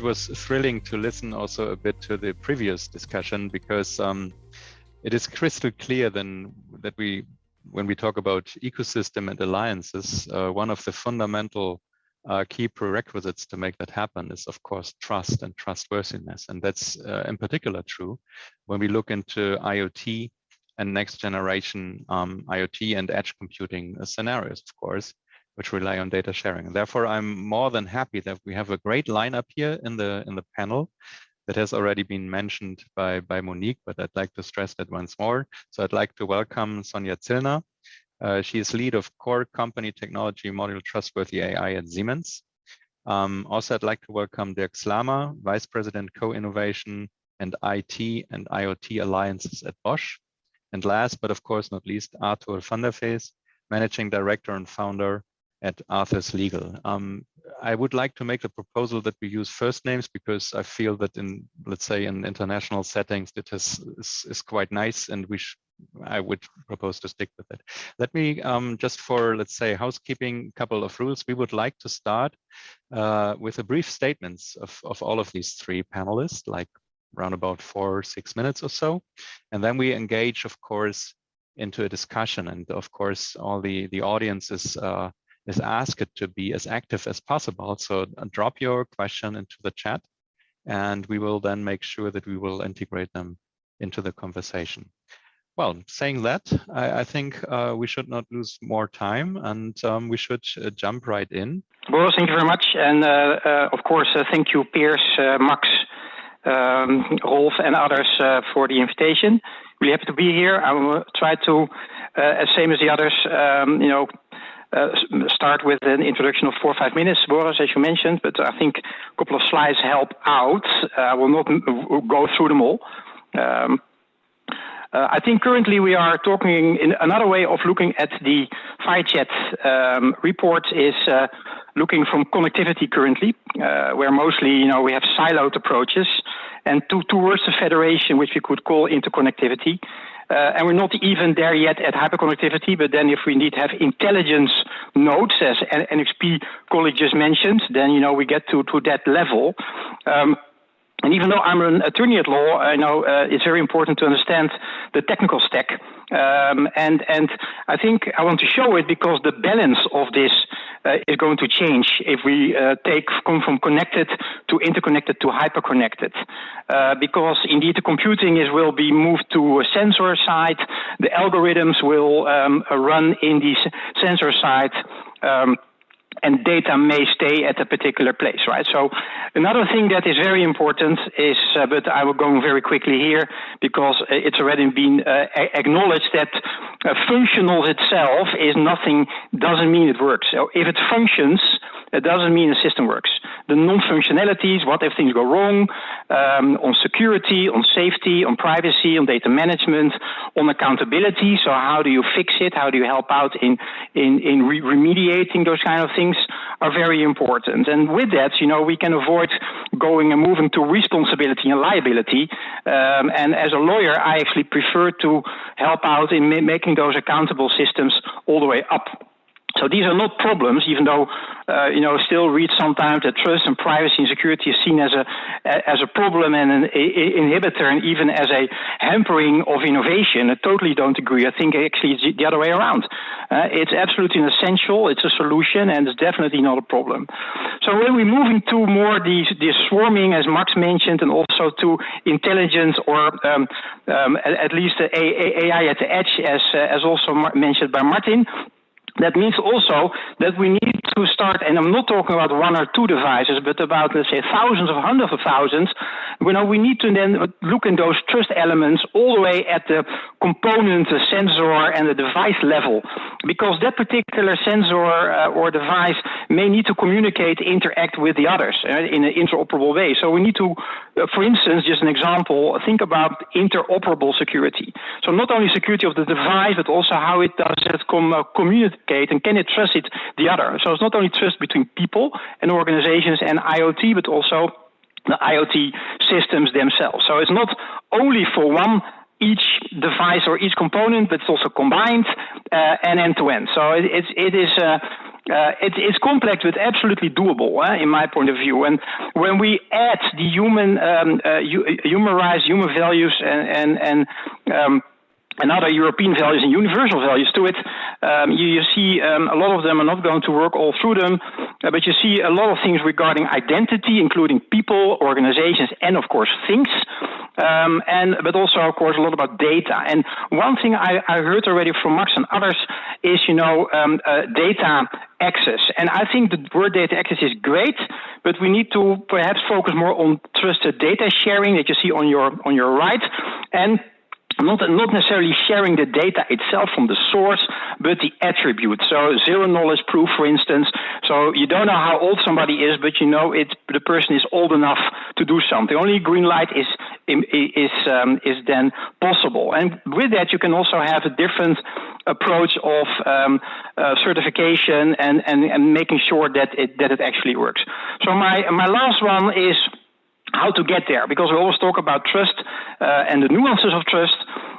it was thrilling to listen also a bit to the previous discussion, because it is crystal clear then that when we talk about ecosystem and alliances, one of the fundamental key prerequisites to make that happen is, of course, trust and trustworthiness. And that's in particular true when we look into IoT and next generation IoT and edge computing scenarios, of course, which rely on data sharing. And therefore, I'm more than happy that we have a great lineup here in the panel that has already been mentioned by Monique, but I'd like to stress that once more. So I'd like to welcome Sonja Zillner. She is lead of core company technology module Trustworthy AI at Siemens. Also, I'd like to welcome Dirk Slamer, Vice President Co-Innovation and IT and IoT Alliances at Bosch. And last, but of course not least, Arthur van der Vees, Managing Director and Founder at Arthur's Legal. I would like to make the proposal that we use first names, because I feel that in, let's say, in international settings, it is quite nice, and I would propose to stick with it. Let me just for, let's say, housekeeping couple of rules. We would like to start with a brief statements of all of these three panelists, like around about 4 or 6 minutes or so. And then we engage, of course, into a discussion. And of course, all the audience is asked to be as active as possible. So drop your question into the chat, and we will then make sure that we will integrate them into the conversation. Well, saying that, I think we should not lose more time, and we should jump right in. Boris, thank you very much. And of course, thank you, Piers, Max, Rolf, and others for the invitation. Really happy to be here. I will try to, as same as the others, start with an introduction of 4 or 5 minutes, Boris, as you mentioned, but I think a couple of slides help out. I will not go through them all. I think currently we are talking in another way of looking at the FireChat report is looking from connectivity currently, where mostly we have siloed approaches, and towards the federation, which we could call interconnectivity. And we're not even there yet at hyperconnectivity, but then if we need to have intelligence nodes, as NXP colleague just mentioned, then we get to that level. And even though I'm an attorney at law, I know it's very important to understand the technical stack. And I think I want to show it because the balance of this is going to change if we come from connected to interconnected to hyperconnected. Because indeed the computing will be moved to a sensor side, the algorithms will run in the sensor side, and data may stay at a particular place, right? So another thing that is very important is, but I will go very quickly here because it's already been acknowledged that functional itself is nothing, doesn't mean it works. So if it functions, it doesn't mean the system works. The non-functionalities, what if things go wrong, on security, on safety, on privacy, on data management, on accountability. So how do you fix it? How do you help out in remediating those kind of things are very important. And with that, we can avoid going and moving to responsibility and liability. And as a lawyer, I actually prefer to help out in making those accountable systems all the way up. So these are not problems, even though still read sometimes that trust and privacy and security is seen as a problem and an inhibitor, and even as a hampering of innovation. I totally don't agree. I think actually it's the other way around. It's absolutely an essential. It's a solution, and it's definitely not a problem. So when we move into more this swarming, as Max mentioned, and also to intelligence or at least AI at the edge, as also mentioned by Martin. That means also that we need to start, and I'm not talking about 1 or 2 devices, but about, let's say, thousands of hundreds of thousands. We need to then look in those trust elements all the way at the component, the sensor, and the device level, because that particular sensor or device may need to communicate, interact with the others in an interoperable way. So we need to, for instance, just an example, think about interoperable security. So not only security of the device, but also how it does it communicate, and can it trust the other. So it's not only trust between people and organizations and IoT, but also the IoT systems themselves. So it's not only for each device or each component, but it's also combined and end-to-end. So it is it's complex but absolutely doable, in my point of view. And when we add the human rights, human values, and other European values and universal values to it, you see a lot of them are not going to work all through them, but you see a lot of things regarding identity, including people, organizations, and of course things, but also of course a lot about data. And one thing I heard already from Max and others is, data access. And I think the word data access is great, but we need to perhaps focus more on trusted data sharing that you see on your right, and not necessarily sharing the data itself from the source, but the attribute. So zero knowledge proof, for instance. So you don't know how old somebody is, but the person is old enough to do something. Only green light is then possible. And with that, you can also have a different approach of certification and making sure that it actually works. So my last one is how to get there, because we always talk about trust and the nuances of trust,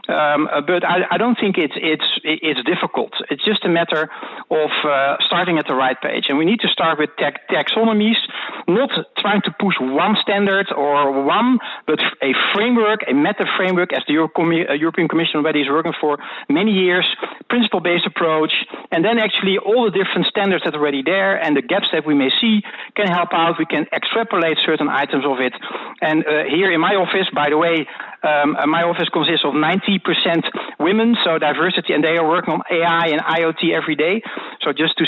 but I don't think it's difficult. It's just a matter of starting at the right page, and we need to start with taxonomies, not trying to push one standard or one, but a framework, a meta framework, as the European Commission already is working for many years, principle-based approach, and then actually all the different standards that are already there and the gaps that we may see can help out. We can extrapolate certain items of it. And here in my office, by the way, my office consists of 90% women, so diversity, and they are working on AI and IoT every day. So just to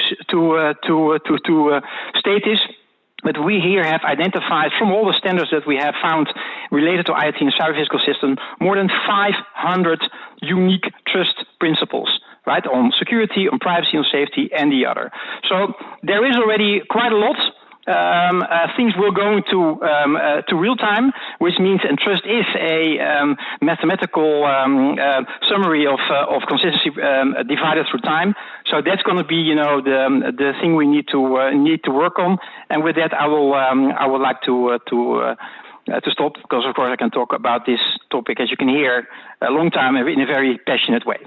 state this. But we here have identified from all the standards that we have found related to IoT and cyber physical system, more than 500 unique trust principles, right, on security, on privacy, on safety, and the other. So there is already quite a lot. Things will go to real time, which means, and trust is a mathematical summary of consistency divided through time. So that's going to be, the thing we need to work on. And with that, I would like to stop, because of course I can talk about this topic, as you can hear, a long time in a very passionate way.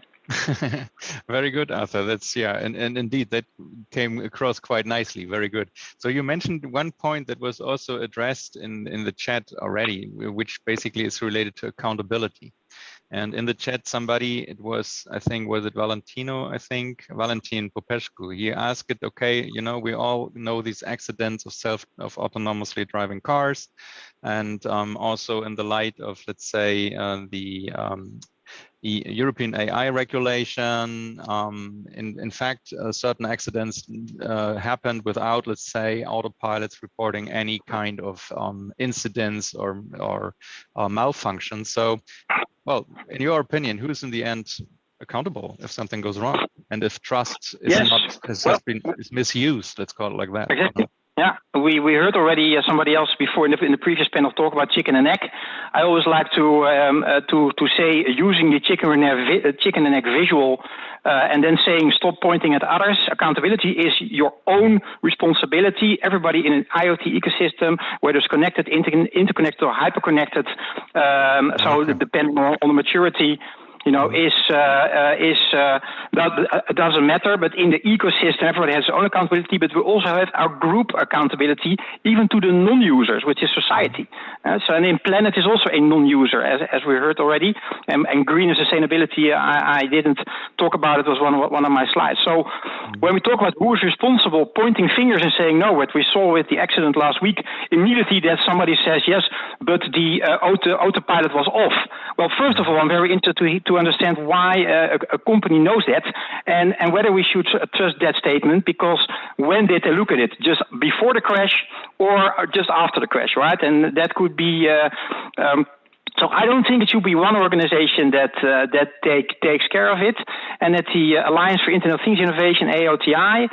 Very good, Arthur. That's and indeed that came across quite nicely. Very good. So you mentioned one point that was also addressed in the chat already, which basically is related to accountability. And in the chat, somebody, Valentin Popescu, he asked it, okay, we all know these accidents of autonomously driving cars, and also in the light of, let's say, the European AI regulation. In fact, certain accidents happened without, let's say, autopilots reporting any kind of incidents or malfunction. So, well, in your opinion, who's in the end accountable if something goes wrong, and if trust is is misused? Let's call it like that. Exactly. Yeah, we heard already somebody else before in the previous panel talk about chicken and egg. I always like to say, using the chicken and egg visual, and then saying stop pointing at others. Accountability is your own responsibility. Everybody in an IoT ecosystem, whether it's connected, interconnected, or hyperconnected, so depending on the maturity, doesn't matter, but in the ecosystem, everybody has their own accountability, but we also have our group accountability, even to the non-users, which is society. And in Planet is also a non-user, as we heard already, and green and sustainability, I didn't talk about it, was one of my slides. So when we talk about who is responsible, pointing fingers and saying, no, what we saw with the accident last week, immediately that somebody says, yes, but the autopilot was off. Well, first of all, I'm very interested to understand why a company knows that, and whether we should trust that statement, because when did they look at it? Just before the crash or just after the crash, right? And that could be so I don't think it should be one organization that takes care of it, and at the Alliance for Internet of Things Innovation, AOTI,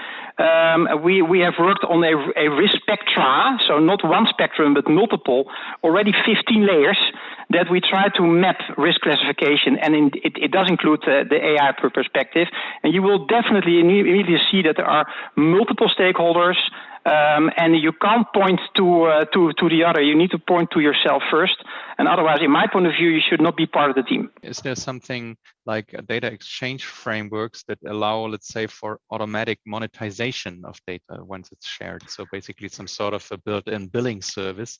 we have worked on a risk spectra, so not one spectrum but multiple, already 15 layers, that we try to map risk classification, and it does include the AI perspective, and you will definitely immediately see that there are multiple stakeholders, and you can't point to the other. You need to point to yourself first, and otherwise, in my point of view, you should not be part of the team. Is there something like data exchange frameworks that allow, let's say, for automatic monetization of data once it's shared? So basically some sort of a built-in billing service.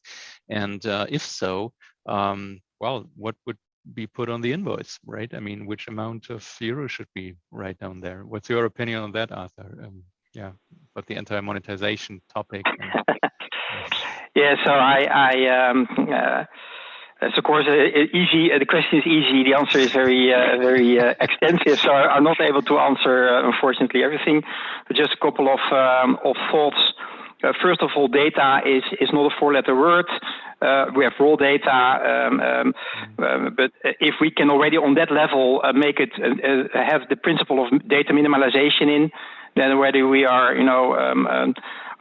And if so, well, what would be put on the invoice, right? I mean, which amount of euros should be right down there? What's your opinion on that, Arthur? Yeah, but the entire monetization topic. Yeah, so it's of course easy. The question is easy. The answer is very extensive. So I'm not able to answer, unfortunately, everything. But just a couple of thoughts. First of all, data is not a four-letter word. We have raw data, but if we can already on that level make it have the principle of data minimalization in, then already we are,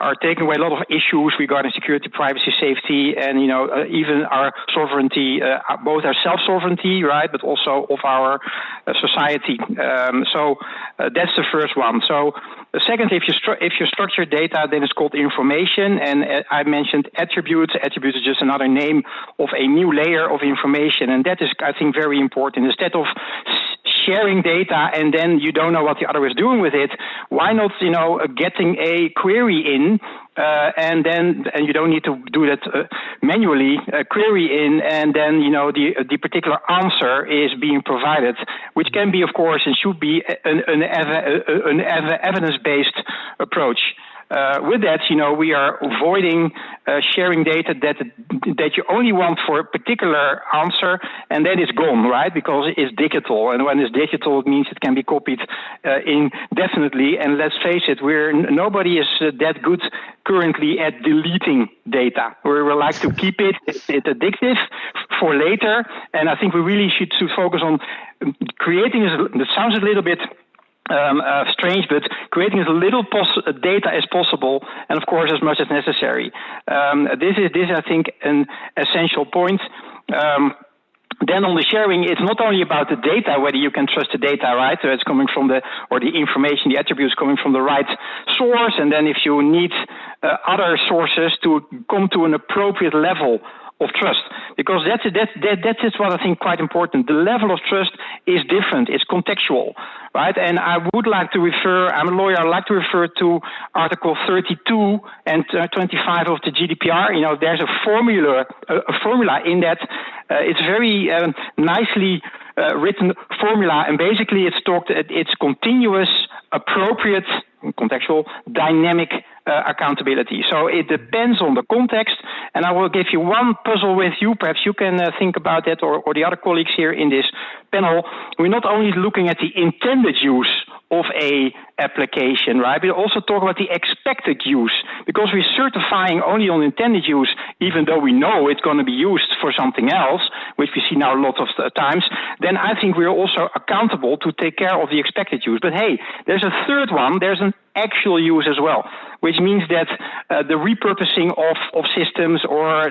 are taking away a lot of issues regarding security, privacy, safety, and even our sovereignty, both our self-sovereignty, right, but also of our society. So that's the first one. So secondly, if you structure data, then it's called information, and I mentioned attributes. Attributes is just another name of a new layer of information, and that is, I think, very important. Instead of sharing data and then you don't know what the other is doing with it, why not getting a query in and you don't need to do that manually, query in, and then the particular answer is being provided, which can be, of course, and should be an evidence-based approach. With that, we are avoiding sharing data that you only want for a particular answer, and then it's gone, right? Because it's digital, and when it's digital, it means it can be copied indefinitely. And let's face it, nobody is that good currently at deleting data. We would like to keep it. It's addictive for later, and I think we really should focus on creating. It sounds a little bit strange, but creating as little data as possible, and of course as much as necessary. This is, I think, an essential point. Then on the sharing, it's not only about the data, whether you can trust the data, right? So it's coming from the information, the attributes coming from the right source, and then if you need other sources to come to an appropriate level of trust, because that is what I think quite important. The level of trust is different. It's contextual, right? And I would like to refer, I'm a lawyer, I'd like to refer to Article 32 and 25 of the GDPR. There's a formula in that. It's very nicely written formula, and basically it's continuous, appropriate, contextual, dynamic accountability. So it depends on the context, and I will give you one puzzle with you. Perhaps you can think about that, or the other colleagues here in this panel. We're not only looking at the intended use of a application, right? We also talk about the expected use, because we're certifying only on intended use, even though we know it's going to be used for something else, which we see now a lot of times. Then I think we're also accountable to take care of the expected use. But hey, there's a third one. There's an actual use as well, which means that the repurposing of systems or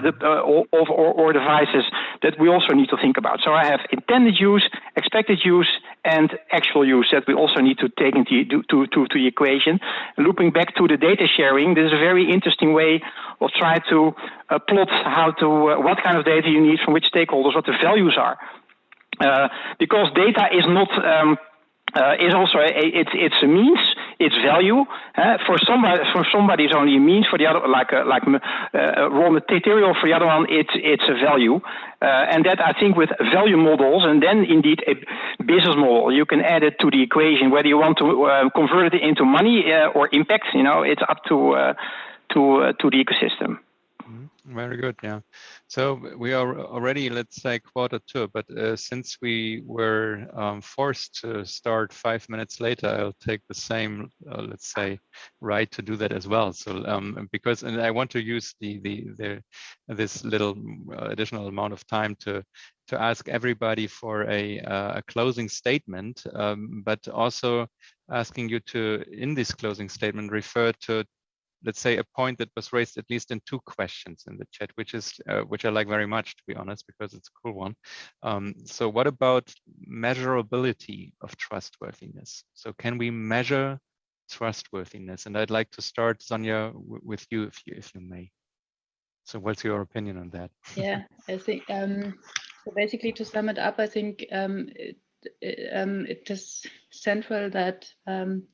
devices that we also need to think about. So I have intended use, expected use, and actual use that we also need to take into the equation. Looking back to the data sharing, this is a very interesting way of trying to plot what kind of data you need from which stakeholders, what the values are, because data is not. Is also it's a means, it's value. For somebody it's only a means. For the other, like raw material. For the other one, it's a value, and that I think with value models, and then indeed a business model, you can add it to the equation. Whether you want to convert it into money or impact, it's up to the ecosystem. Very good. Yeah. So we are already, let's say, 1:45, but since we were forced to start 5 minutes later, I'll take the same, let's say, right to do that as well. So because, and I want to use this little additional amount of time to ask everybody for a closing statement, but also asking you to, in this closing statement, refer to, let's say, a point that was raised at least in 2 questions in the chat, which I like very much, to be honest, because it's a cool one. So what about measurability of trustworthiness? So can we measure trustworthiness. And I'd like to start, Sonja, with you, if you may. So what's your opinion on that? Yeah, I think, so basically to sum it up, I think it is central that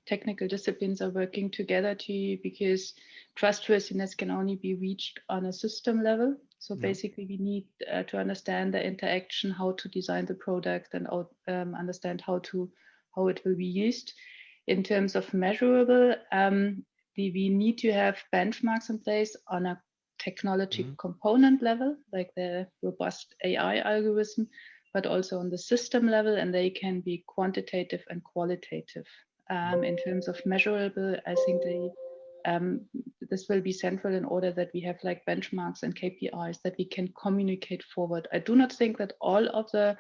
technical disciplines are working together because trustworthiness can only be reached on a system level. So basically we need to understand the interaction, how to design the product, and understand how it will be used. In terms of measurable, we need to have benchmarks in place on a technology component level, like the robust AI algorithm, but also on the system level, and they can be quantitative and qualitative. In terms of measurable, I think this will be central in order that we have like benchmarks and KPIs that we can communicate forward. I do not think that all of the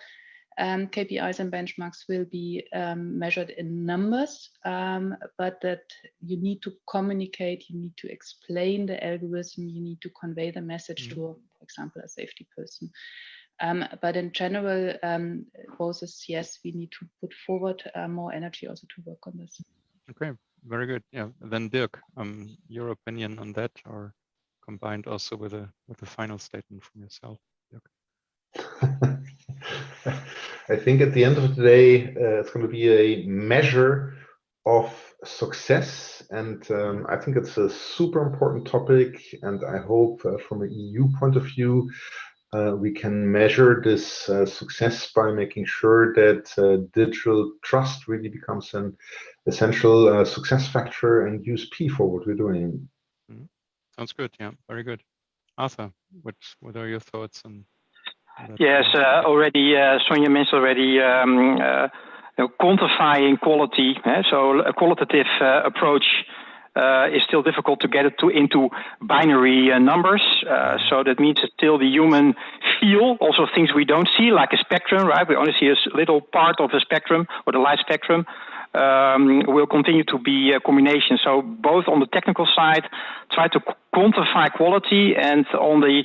KPIs and benchmarks will be measured in numbers, but that you need to communicate, you need to explain the algorithm, you need to convey the message to, for example, a safety person. But in general, both is yes, we need to put forward more energy also to work on this. Okay, very good. Yeah, then Dirk, your opinion on that, or combined also with a final statement from yourself, Dirk. I think at the end of the day, it's going to be a measure of success, and I think it's a super important topic, and I hope from an EU point of view, we can measure this success by making sure that digital trust really becomes an essential success factor and USP for what we're doing. Sounds good. Yeah, very good. Arthur, what are your thoughts on that? Yes, already Sonja mentioned already quantifying quality. So a qualitative approach is still difficult to get it into binary numbers. So that means that still the human feel, also things we don't see, like a spectrum, right? We only see a little part of the spectrum or the light spectrum. Will continue to be a combination. So both on the technical side, try to quantify quality, and on the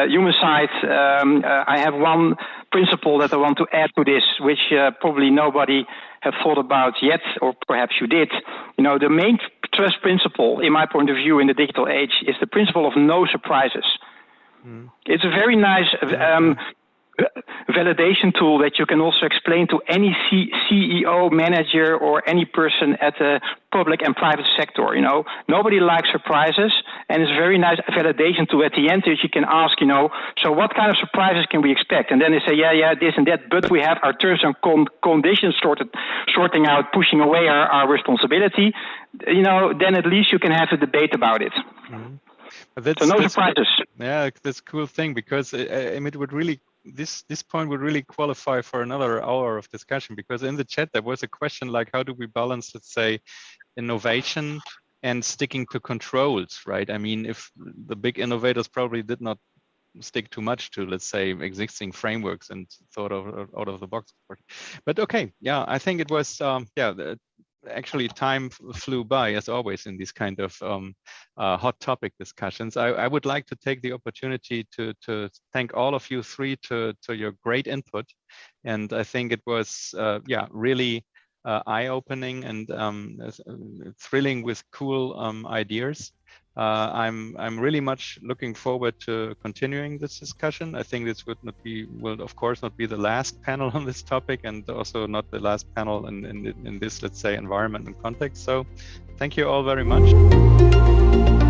human side, I have one principle that I want to add to this, which probably nobody have thought about yet, or perhaps you did. You know, the main trust principle, in my point of view, in the digital age, is the principle of no surprises. It's a very nice validation tool that you can also explain to any CEO, manager, or any person at the public and private sector. You know, nobody likes surprises, and it's a very nice validation tool at the end that you can ask, you know, so what kind of surprises can we expect? And then they say, yeah, this and that, but we have our terms and conditions sorting out, pushing away our responsibility. You know, then at least you can have a debate about it. But so no surprises. Yeah, that's a cool thing, because I mean, it would really, this point would really qualify for another hour of discussion, because in the chat there was a question like, how do we balance, let's say, innovation and sticking to controls, right? I mean, if the big innovators probably did not stick too much to, let's say, existing frameworks and thought of out of the box. But okay, yeah, I think it was actually time flew by, as always in these kind of hot topic discussions. I would like to take the opportunity to thank all of you three to your great input, and I think it was really eye-opening and thrilling with cool ideas. I'm really much looking forward to continuing this discussion. I think this will of course not be the last panel on this topic, and also not the last panel in this, let's say, environment and context. So thank you all very much.